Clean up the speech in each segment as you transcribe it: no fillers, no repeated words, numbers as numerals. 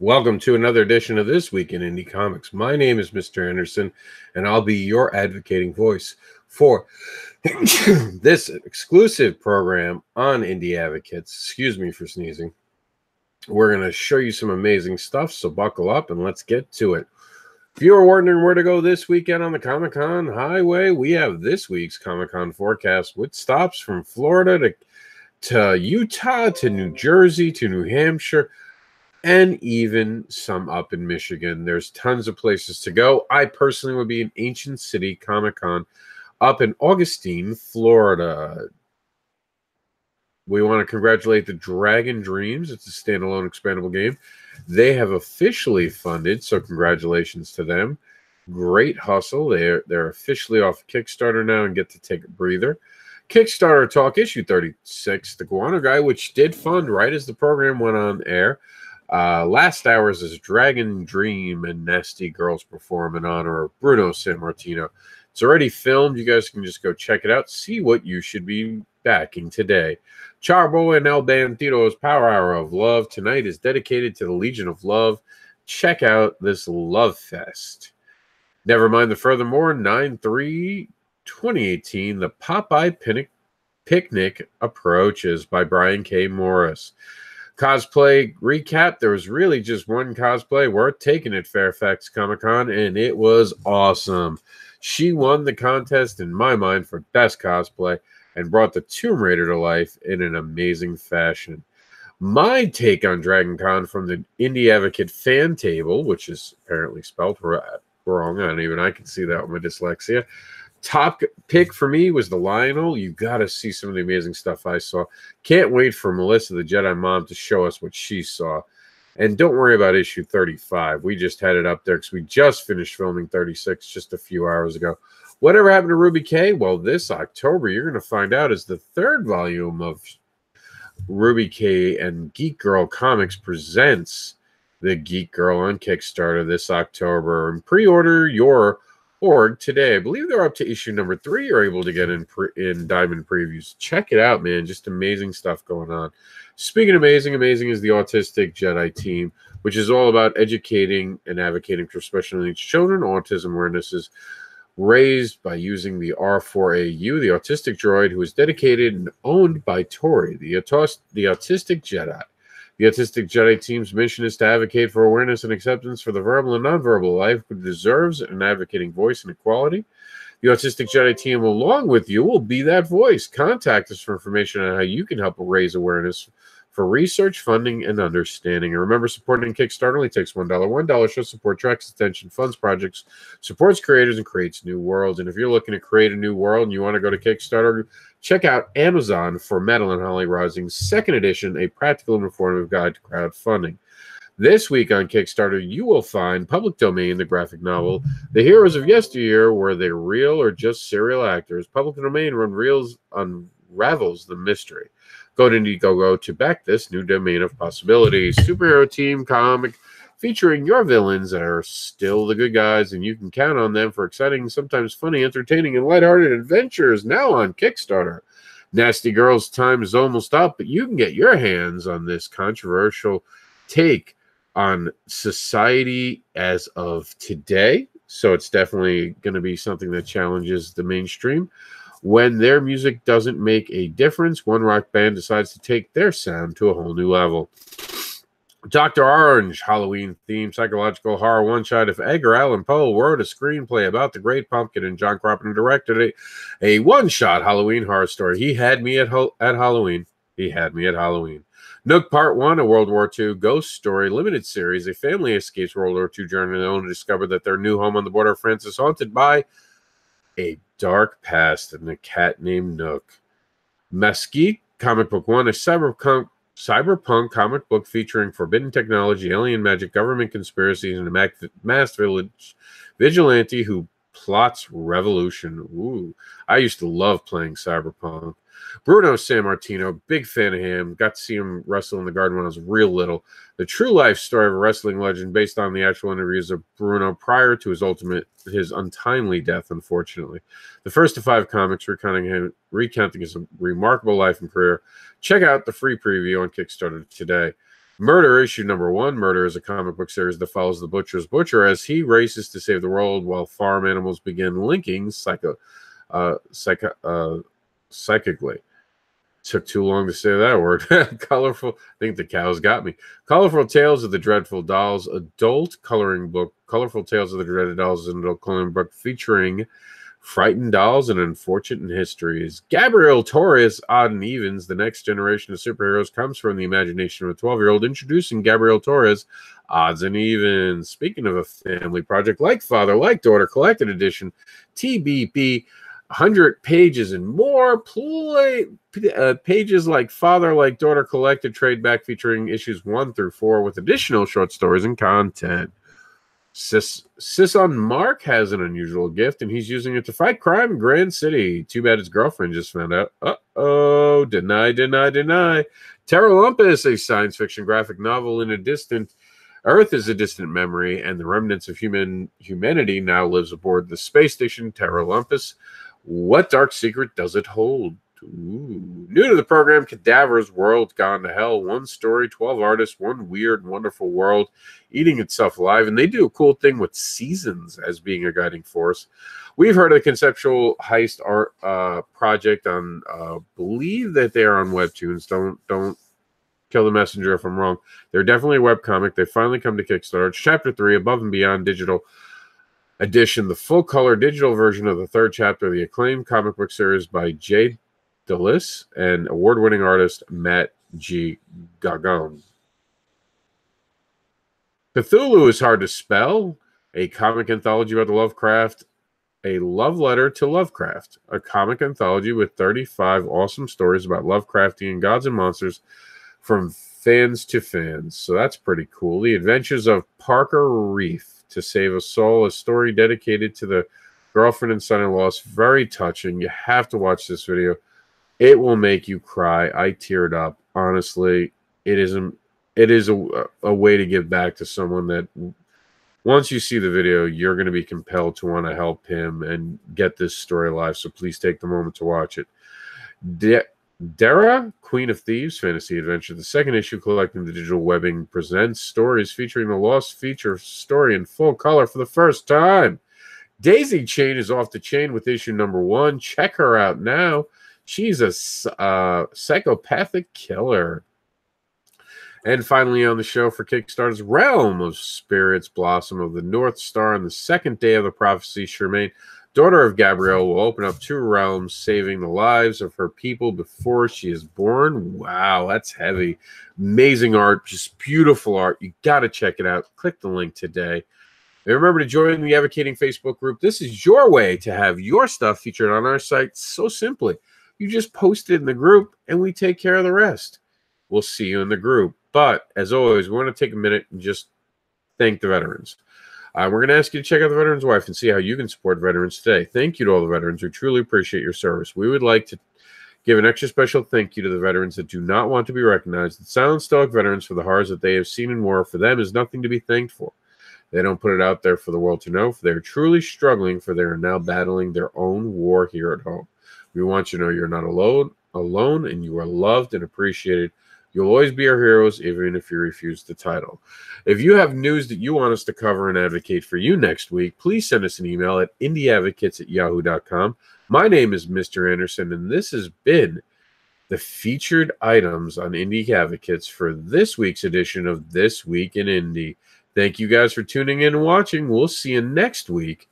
Welcome to another edition of This Week in Indie Comics. My name is Mr. AnderSiN, and I'll be your advocating voice for this exclusive program on Indie Advocates. Excuse me for sneezing. We're going to show you some amazing stuff, so buckle up and let's get to it. If you are wondering where to go this weekend on the Comic-Con highway, we have this week's Comic-Con forecast with stops from Florida to Utah to New Jersey to New Hampshire, and even some up in Michigan. There's tons of places to go. I personally would be in Ancient City Comic-Con up in Augustine, Florida. We want to congratulate the Dragon Dreams. It's a standalone expandable game. They have officially funded, so congratulations to them. Great hustle. They're officially off Kickstarter now and get to take a breather. Kickstarter Talk issue 36, The Guano Guy, which did fund right as the program went on air. Last Hours is Dragon Dream and Nasty Girls perform in honor of Bruno Sammartino. It's already filmed. You guys can just go check it out. See what you should be backing today. Charbo and El Bandito's Power Hour of Love tonight is dedicated to the Legion of Love. Check out this Love Fest. Never mind the furthermore, 9/3/2018, the Popeye Picnic Approaches by Brian K. Morris. Cosplay recap. There was really just one cosplay worth taking at Fairfax Comic-Con, and it was awesome. She won the contest, in my mind, for best cosplay and brought the Tomb Raider to life in an amazing fashion. My take on Dragon Con from the Indie Advocate fan table, which is apparently spelled wrong. I can see that with my dyslexia. Top pick for me was the Lionel. You got to see some of the amazing stuff I saw. Can't wait for Melissa, the Jedi Mom, to show us what she saw. And don't worry about issue 35. We just had it up there because we just finished filming 36 just a few hours ago. Whatever happened to Ruby K? Well, this October, you're going to find out, is the third volume of Ruby K and Geek Girl Comics presents the Geek Girl on Kickstarter this October. And pre-order your org today. I believe they're up to issue number 3. You're able to get in Diamond Previews. Check it out, man. Just amazing stuff going on. Speaking of amazing is the Autistic Jedi Team, which is all about educating and advocating for special needs children. Autism awareness is raised by using the R4AU, the autistic droid, who is dedicated and owned by Tori, the Autistic Jedi. The Autistic Jedi Team's mission is to advocate for awareness and acceptance for the verbal and nonverbal life who deserves an advocating voice and equality. The Autistic Jedi Team, along with you, will be that voice. Contact us for information on how you can help raise awareness for research, funding, and understanding. And remember, supporting Kickstarter only takes $1. $1 shows support, tracks attention, funds projects, supports creators, and creates new worlds. And if you're looking to create a new world and you want to go to Kickstarter, check out Amazon for Metal and Holly Rising's second edition, a practical and informative guide to crowdfunding. This week on Kickstarter, you will find Public Domain, the graphic novel. The Heroes of Yesteryear, were they real or just serial actors? Public Domain unravels the mystery. Go to Indiegogo to back this new domain of possibilities. Superhero Team comic featuring your villains that are still the good guys, and you can count on them for exciting, sometimes funny, entertaining, and lighthearted adventures now on Kickstarter. Nasty Girls' time is almost up, but you can get your hands on this controversial take on society as of today. So it's definitely going to be something that challenges the mainstream. When their music doesn't make a difference, one rock band decides to take their sound to a whole new level. Dr. Orange, Halloween-themed psychological horror one-shot. If Edgar Allan Poe wrote a screenplay about the Great Pumpkin and John Carpenter directed a one-shot Halloween horror story, he had me at Halloween. He had me at Halloween. Nook Part 1, a World War II ghost story limited series. A family escapes World War II journey and discover that their new home on the border of France is haunted by a dark past and a cat named Nook. Mesquite, Comic Book 1, a cyberpunk comic book featuring forbidden technology, alien magic, government conspiracies, and a masked village vigilante who plots revolution. Ooh, I used to love playing cyberpunk. Bruno Sammartino, big fan of him. Got to see him wrestle in the garden when I was real little. The true life story of a wrestling legend based on the actual interviews of Bruno prior to his untimely death, unfortunately. The first of 5 comics recounting his remarkable life and career. Check out the free preview on Kickstarter today. Murder, issue number 1. Murder is a comic book series that follows the Butcher's Butcher as he races to save the world while farm animals begin linking psychically. Took too long to say that word. Colorful. I think the cows got me. Colorful Tales of the Dreadful Dolls, adult coloring book. Colorful Tales of the Dreaded Dolls, an adult coloring book featuring frightened dolls and unfortunate histories. Gabriel Torres, Odd and Evens, the next generation of superheroes, comes from the imagination of a 12-year-old. Introducing Gabriel Torres, Odds and Evens. Speaking of a family project, like Father, like Daughter, collected edition, TBP. 100 pages and more. Pages like Father, like Daughter, collected trade back featuring issues 1 through 4 with additional short stories and content. Sisson Mark has an unusual gift, and he's using it to fight crime in Grand City. Too bad his girlfriend just found out. Uh-oh. Deny. Terra Lumpus, a science fiction graphic novel in a distant Earth is a distant memory, and the remnants of humanity now lives aboard the space station Terra Lumpus. What dark secret does it hold? Ooh. New to the program, Cadaver's World Gone to Hell. 1 story, 12 artists, one weird, wonderful world eating itself alive. And they do a cool thing with seasons as being a guiding force. We've heard of the conceptual heist art project on, believe that they are on Webtoons. Don't kill the messenger if I'm wrong. They're definitely a webcomic. They finally come to Kickstarter. It's Chapter 3, Above and Beyond Digital Edition, the full-color digital version of the 3rd chapter of the acclaimed comic book series by Jay Delis and award-winning artist Matt G. Gagon. Cthulhu is hard to spell. A comic anthology about the Lovecraft. A love letter to Lovecraft. A comic anthology with 35 awesome stories about Lovecraftian gods and monsters from fans to fans. So that's pretty cool. The Adventures of Parker Reef to Save a Soul, a story dedicated to the girlfriend and son-in-law. It's very touching. You have to watch this video. It will make you cry. I teared up. Honestly, it is a way to give back to someone that once you see the video, you're going to be compelled to want to help him and get this story alive. So please take the moment to watch it. Dara, Queen of Thieves Fantasy Adventure, the 2nd issue collecting the digital webbing, presents stories featuring the Lost feature story in full color for the first time. Daisy Chain is off the chain with issue number 1. Check her out now. She's a psychopathic killer. And finally on the show for Kickstarter's Realm of Spirits, Blossom of the North Star, on the 2nd day of the prophecy, Charmaine, daughter of Gabrielle, will open up 2 realms, saving the lives of her people before she is born. Wow, that's heavy. Amazing art, just beautiful art. You got to check it out. Click the link today. And remember to join the Advocating Facebook group. This is your way to have your stuff featured on our site so simply. You just post it in the group, and we take care of the rest. We'll see you in the group. But, as always, we want to take a minute and just thank the veterans. We're going to ask you to check out the Veteran's Wife and see how you can support veterans today. Thank you to all the veterans. We truly appreciate your service. We would like to give an extra special thank you to the veterans that do not want to be recognized. The silent stoic veterans, for the horrors that they have seen in war, for them is nothing to be thanked for. They don't put it out there for the world to know, for they are truly struggling, for they are now battling their own war here at home. We want you to know you're not alone, and you are loved and appreciated. You'll always be our heroes, even if you refuse the title. If you have news that you want us to cover and advocate for you next week, please send us an email at indieadvocates@yahoo.com. My name is Mr. Anderson, and this has been the featured items on Indie Advocates for this week's edition of This Week in Indie. Thank you guys for tuning in and watching. We'll see you next week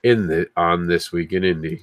on This Week in Indie.